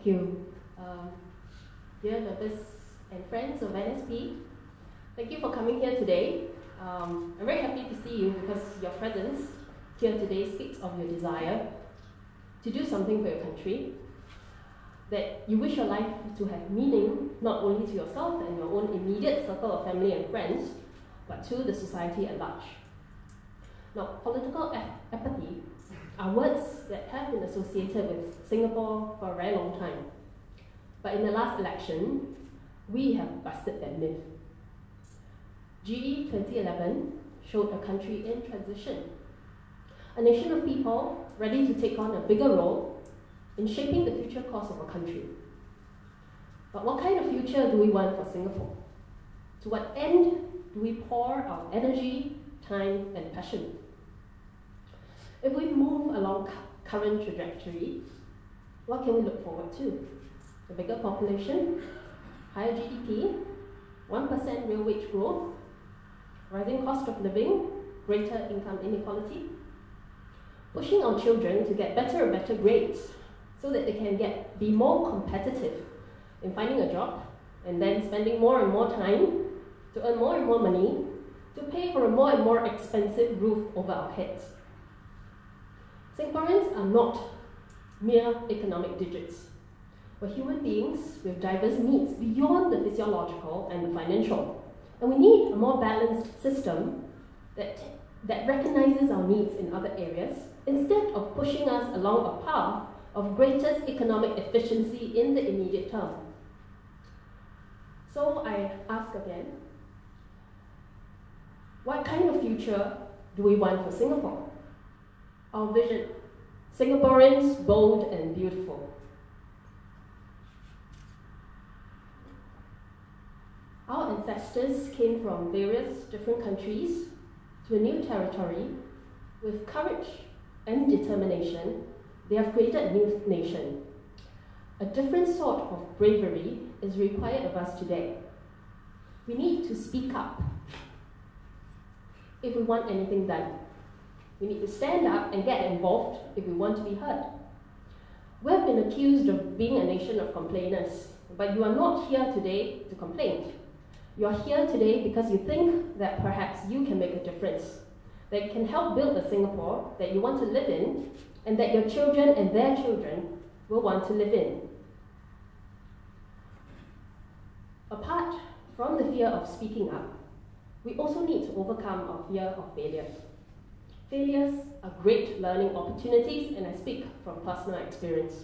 Thank you. Dear members and friends of NSP, thank you for coming here today. I'm very happy to see you because your presence here today speaks of your desire to do something for your country, that you wish your life to have meaning not only to yourself and your own immediate circle of family and friends, but to the society at large. Now, political apathy are words that have been associated with Singapore for a very long time. But in the last election, we have busted that myth. GE 2011 showed a country in transition, a nation of people ready to take on a bigger role in shaping the future course of our country. But what kind of future do we want for Singapore? To what end do we pour our energy, time, and passion? If we move along current trajectory, what can we look forward to? A bigger population, higher GDP, 1% real wage growth, rising cost of living, greater income inequality, pushing our children to get better and better grades so that they can be more competitive in finding a job and then spending more and more time to earn more and more money to pay for a more and more expensive roof over our heads. Singaporeans are not mere economic digits. We're human beings with diverse needs beyond the physiological and the financial. And we need a more balanced system that recognizes our needs in other areas instead of pushing us along a path of greatest economic efficiency in the immediate term. So I ask again, what kind of future do we want for Singapore? Our vision, Singaporeans bold and beautiful. Our ancestors came from various different countries to a new territory. With courage and determination, they have created a new nation. A different sort of bravery is required of us today. We need to speak up if we want anything done. We need to stand up and get involved if we want to be heard. We have been accused of being a nation of complainers, but you are not here today to complain. You are here today because you think that perhaps you can make a difference, that you can help build a Singapore that you want to live in, and that your children and their children will want to live in. Apart from the fear of speaking up, we also need to overcome our fear of failure. Failures are great learning opportunities, and I speak from personal experience.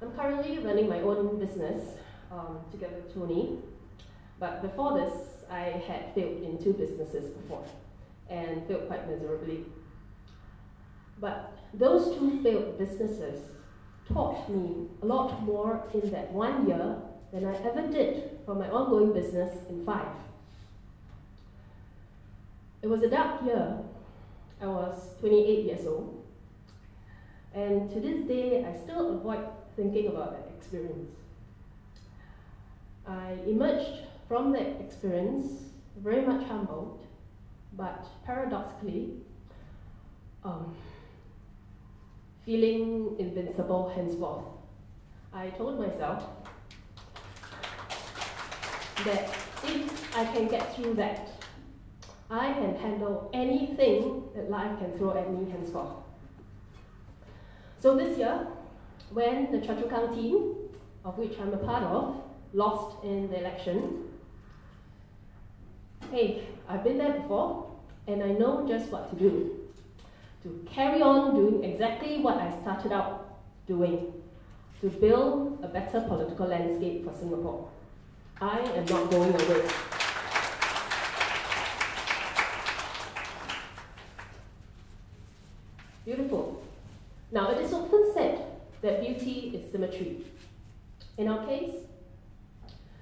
I'm currently running my own business together with Tony, but before this, I had failed in 2 businesses before, and failed quite miserably. But those 2 failed businesses taught me a lot more in that 1 year than I ever did for my ongoing business in 5. It was a dark year. I was 28 years old, and to this day, I still avoid thinking about that experience. I emerged from that experience very much humbled, but paradoxically, feeling invincible henceforth. I told myself that if I can get through that, I can handle anything that life can throw at me henceforth. So this year, when the Choa Chu Kang team, of which I'm a part of, lost in the election, hey, I've been there before, and I know just what to do. To carry on doing exactly what I started out doing, to build a better political landscape for Singapore. I am not going away. Beautiful. Now, it is often said that beauty is symmetry. In our case,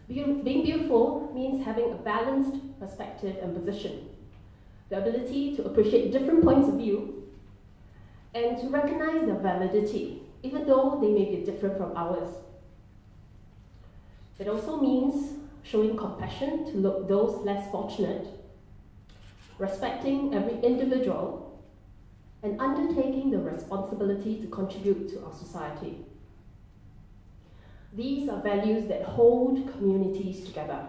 being beautiful means having a balanced perspective and position, the ability to appreciate different points of view, and to recognize their validity, even though they may be different from ours. It also means showing compassion to those less fortunate, respecting every individual, and undertaking the responsibility to contribute to our society. These are values that hold communities together.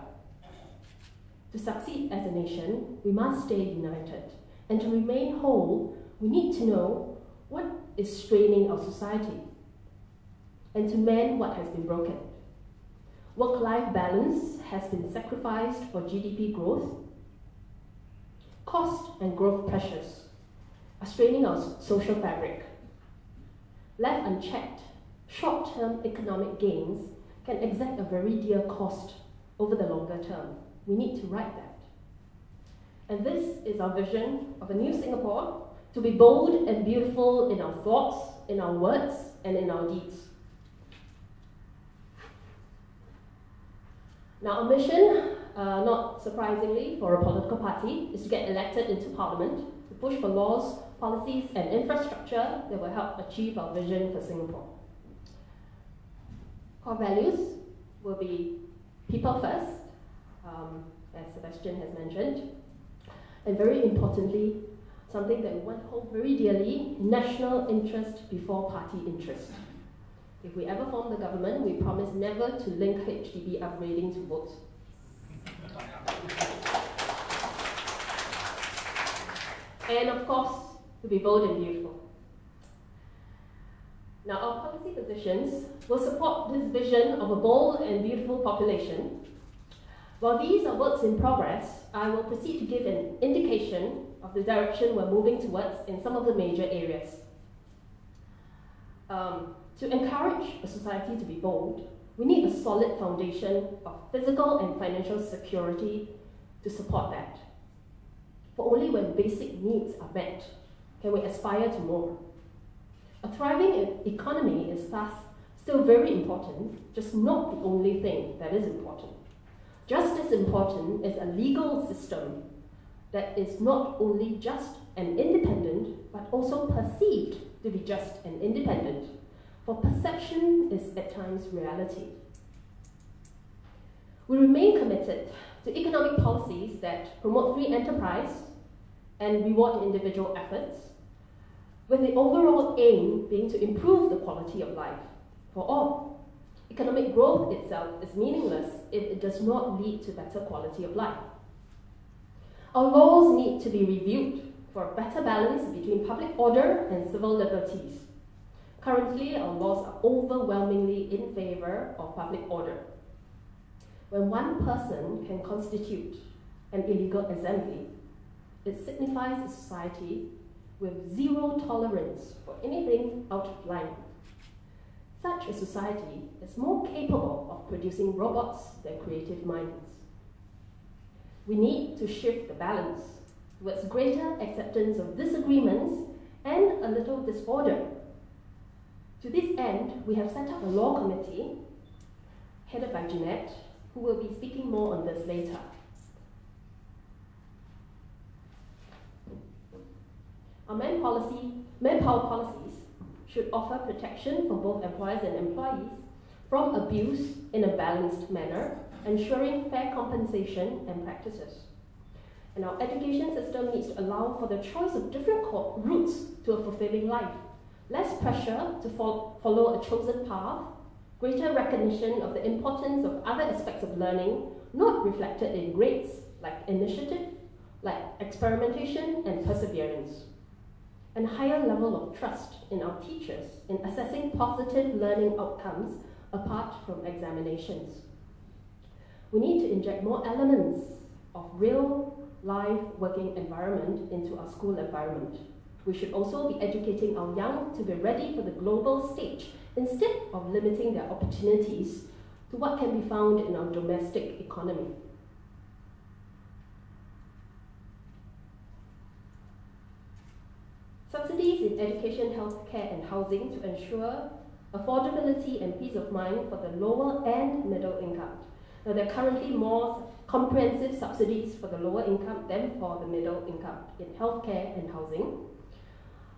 To succeed as a nation, we must stay united. And to remain whole, we need to know what is straining our society and to mend what has been broken. Work-life balance has been sacrificed for GDP growth. Cost and growth pressures are straining our social fabric. Left unchecked, short-term economic gains can exact a very dear cost over the longer term. We need to right that. And this is our vision of a new Singapore, to be bold and beautiful in our thoughts, in our words, and in our deeds. Now, our mission, not surprisingly for a political party, is to get elected into Parliament, to push for laws, policies, and infrastructure that will help achieve our vision for Singapore. Core values will be people first, as Sebastian has mentioned, and very importantly, something that we want to hold very dearly, national interest before party interest. If we ever form the government, we promise never to link HDB upgrading to votes. And of course, to be bold and beautiful. Now, our policy positions will support this vision of a bold and beautiful population. While these are works in progress, I will proceed to give an indication of the direction we're moving towards in some of the major areas. To encourage a society to be bold, we need a solid foundation of physical and financial security to support that. For only when basic needs are met can we aspire to more. A thriving economy is thus still very important, just not the only thing that is important. Just as important is a legal system that is not only just and independent, but also perceived to be just and independent. For perception is at times reality. We remain committed to economic policies that promote free enterprise and reward individual efforts, with the overall aim being to improve the quality of life for all. Economic growth itself is meaningless if it does not lead to better quality of life. Our laws need to be reviewed for a better balance between public order and civil liberties. Currently, our laws are overwhelmingly in favor of public order. When one person can constitute an illegal assembly, it signifies a society with zero tolerance for anything out of line. Such a society is more capable of producing robots than creative minds. We need to shift the balance towards greater acceptance of disagreements and a little disorder. To this end, we have set up a law committee headed by Jeanette, who will be speaking more on this later. Our manpower policies should offer protection for both employers and employees from abuse in a balanced manner, ensuring fair compensation and practices. And our education system needs to allow for the choice of different routes to a fulfilling life, less pressure to follow a chosen path, greater recognition of the importance of other aspects of learning not reflected in grades, like initiative, like experimentation and perseverance, and higher level of trust in our teachers in assessing positive learning outcomes apart from examinations. We need to inject more elements of real life working environment into our school environment. We should also be educating our young to be ready for the global stage instead of limiting their opportunities to what can be found in our domestic economy. Subsidies in education, healthcare, and housing to ensure affordability and peace of mind for the lower and middle income. Now, there are currently more comprehensive subsidies for the lower income than for the middle income in healthcare and housing.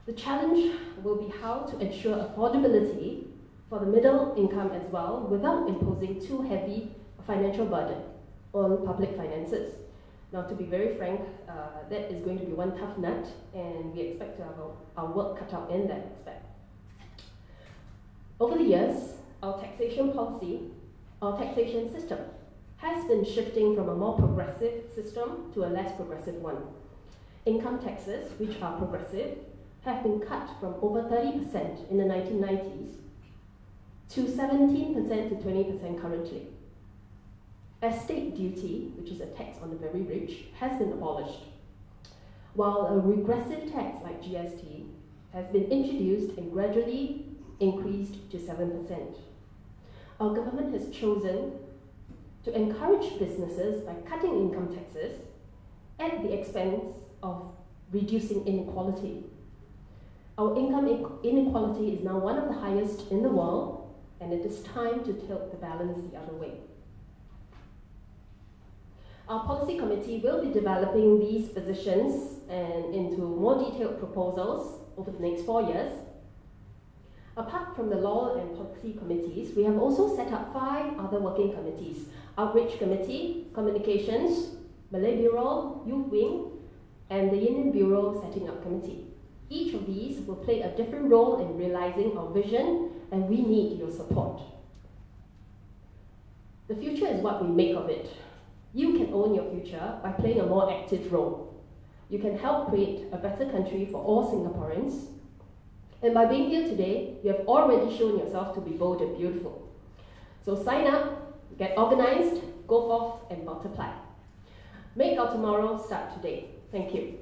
The challenge will be how to ensure affordability for the middle income as well without imposing too heavy a financial burden on public finances. Now, to be very frank, that is going to be one tough nut, and we expect to have our work cut out in that aspect. Over the years, our taxation policy, our taxation system, has been shifting from a more progressive system to a less progressive one. Income taxes, which are progressive, have been cut from over 30% in the 1990s to 17% to 20% currently. Estate duty, which is a tax on the very rich, has been abolished, while a regressive tax like GST has been introduced and gradually increased to 7%. Our government has chosen to encourage businesses by cutting income taxes at the expense of reducing inequality. Our income inequality is now one of the highest in the world, and it is time to tilt the balance the other way. Our policy committee will be developing these positions and into more detailed proposals over the next 4 years. Apart from the law and policy committees, we have also set up 5 other working committees: Outreach Committee, Communications, Malay Bureau, Youth Wing, and the Union Bureau Setting Up Committee. Each of these will play a different role in realizing our vision, and we need your support. The future is what we make of it. You can own your future by playing a more active role. You can help create a better country for all Singaporeans. And by being here today, you have already shown yourself to be bold and beautiful. So sign up, get organized, go forth and multiply. Make our tomorrow start today. Thank you.